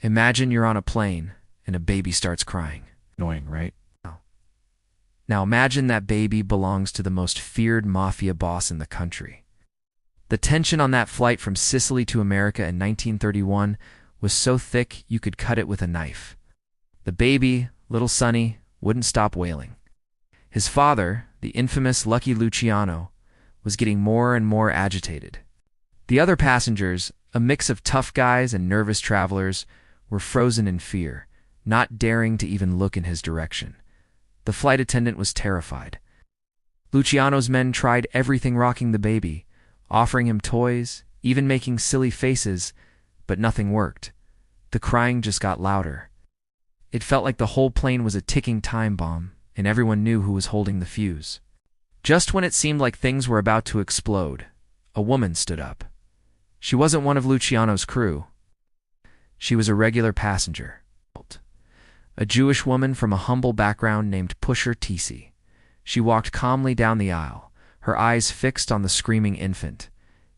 Imagine you're on a plane and a baby starts crying. Annoying, right? Now imagine that baby belongs to the most feared mafia boss in the country. The tension on that flight from Sicily to America in 1931 was so thick you could cut it with a knife. The baby, little Sonny, wouldn't stop wailing. His father, the infamous Lucky Luciano, was getting more and more agitated. The other passengers, a mix of tough guys and nervous travelers, were frozen in fear, not daring to even look in his direction. The flight attendant was terrified. Luciano's men tried everything rocking the baby, offering him toys, even making silly faces, but nothing worked. The crying just got louder. It felt like the whole plane was a ticking time bomb, and everyone knew who was holding the fuse. Just when it seemed like things were about to explode, a woman stood up. She wasn't one of Luciano's crew. She was a regular passenger. A Jewish woman from a humble background named Pusher Tisi. She walked calmly down the aisle, her eyes fixed on the screaming infant.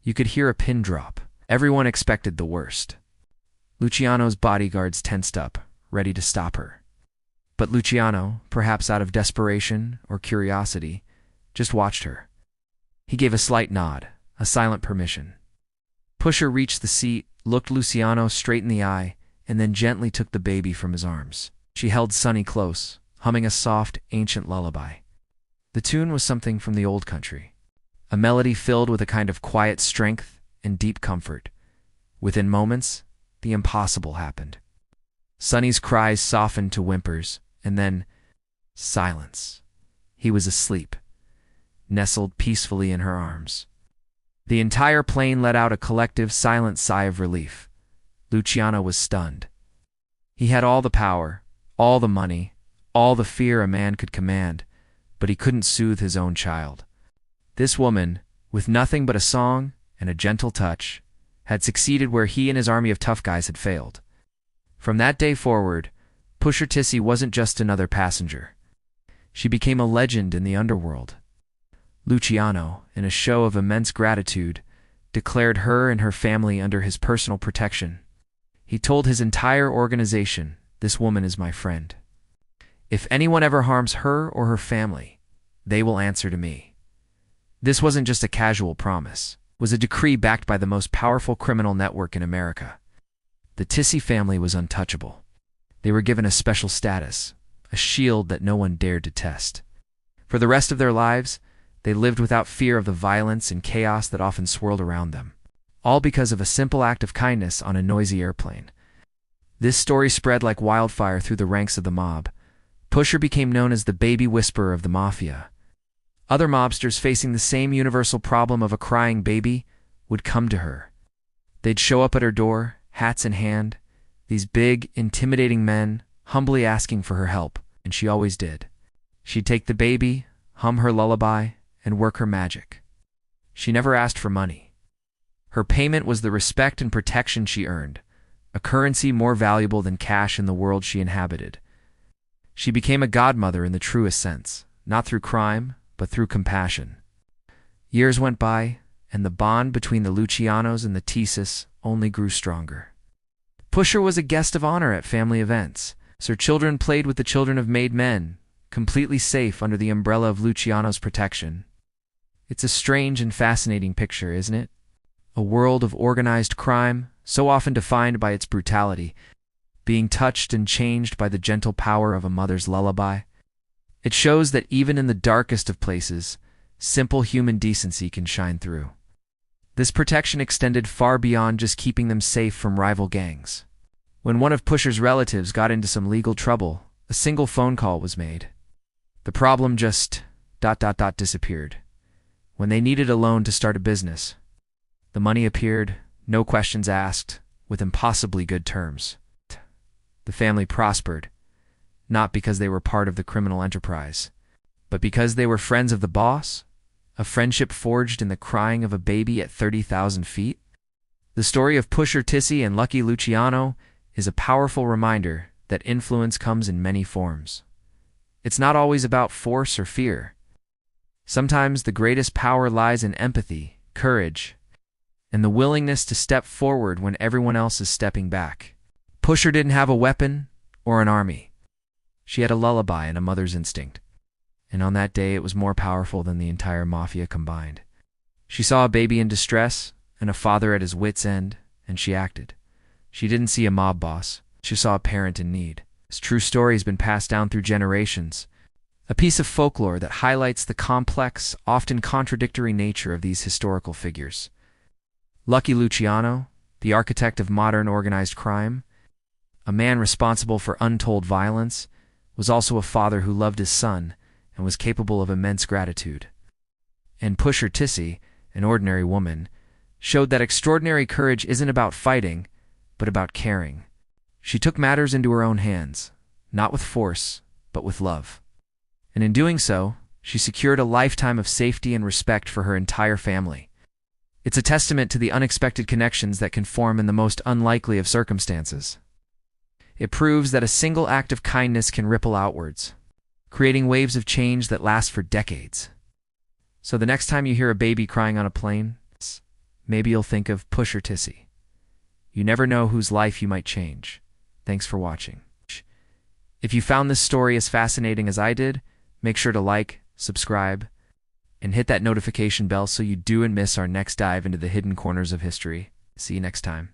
You could hear a pin drop. Everyone expected the worst. Luciano's bodyguards tensed up, ready to stop her. But Luciano, perhaps out of desperation or curiosity, just watched her. He gave a slight nod, a silent permission. Pusher reached the seat, looked Luciano straight in the eye, and then gently took the baby from his arms. She held Sonny close, humming a soft, ancient lullaby. The tune was something from the old country, a melody filled with a kind of quiet strength and deep comfort. Within moments, the impossible happened. Sonny's cries softened to whimpers, and then silence. He was asleep, nestled peacefully in her arms. The entire plane let out a collective, silent sigh of relief. Luciano was stunned. He had all the power, all the money, all the fear a man could command, but he couldn't soothe his own child. This woman, with nothing but a song and a gentle touch, had succeeded where he and his army of tough guys had failed. From that day forward, Pusher Tisi wasn't just another passenger. She became a legend in the underworld. Luciano, in a show of immense gratitude, declared her and her family under his personal protection. He told his entire organization, "This woman is my friend. If anyone ever harms her or her family, they will answer to me." This wasn't just a casual promise. It was a decree backed by the most powerful criminal network in America. The Tisi family was untouchable. They were given a special status, a shield that no one dared to test. For the rest of their lives, they lived without fear of the violence and chaos that often swirled around them, all because of a simple act of kindness on a noisy airplane. This story spread like wildfire through the ranks of the mob. Pusher became known as the baby whisperer of the Mafia. Other mobsters facing the same universal problem of a crying baby would come to her. They'd show up at her door, hats in hand, these big, intimidating men, humbly asking for her help, and she always did. She'd take the baby, hum her lullaby, and work her magic. She never asked for money. Her payment was the respect and protection she earned, a currency more valuable than cash in the world she inhabited. She became a godmother in the truest sense, not through crime, but through compassion. Years went by, and the bond between the Lucianos and the Tisis only grew stronger. Pusher was a guest of honor at family events. Her children played with the children of made men, completely safe under the umbrella of Luciano's protection. It's a strange and fascinating picture, isn't it? A world of organized crime, so often defined by its brutality, being touched and changed by the gentle power of a mother's lullaby. It shows that even in the darkest of places, simple human decency can shine through. This protection extended far beyond just keeping them safe from rival gangs. When one of Pusher's relatives got into some legal trouble, a single phone call was made. The problem just ... disappeared. When they needed a loan to start a business, the money appeared, no questions asked, with impossibly good terms. The family prospered, not because they were part of the criminal enterprise, but because they were friends of the boss, a friendship forged in the crying of a baby at 30,000 feet. The story of Pusher Tisi and Lucky Luciano is a powerful reminder that influence comes in many forms. It's not always about force or fear. Sometimes the greatest power lies in empathy, courage, and the willingness to step forward when everyone else is stepping back. Pusher didn't have a weapon or an army. She had a lullaby and a mother's instinct. And on that day, it was more powerful than the entire Mafia combined. She saw a baby in distress and a father at his wit's end, and she acted. She didn't see a mob boss. She saw a parent in need. This true story has been passed down through generations, a piece of folklore that highlights the complex, often contradictory nature of these historical figures. Lucky Luciano, the architect of modern organized crime, a man responsible for untold violence, was also a father who loved his son and was capable of immense gratitude. And Pusher Tissy, an ordinary woman, showed that extraordinary courage isn't about fighting, but about caring. She took matters into her own hands, not with force, but with love. And in doing so, she secured a lifetime of safety and respect for her entire family. It's a testament to the unexpected connections that can form in the most unlikely of circumstances. It proves that a single act of kindness can ripple outwards, creating waves of change that last for decades. So the next time you hear a baby crying on a plane, maybe you'll think of Pusher Tissy. You never know whose life you might change. Thanks for watching. If you found this story as fascinating as I did, make sure to like, subscribe, and hit that notification bell so you don't miss our next dive into the hidden corners of history. See you next time.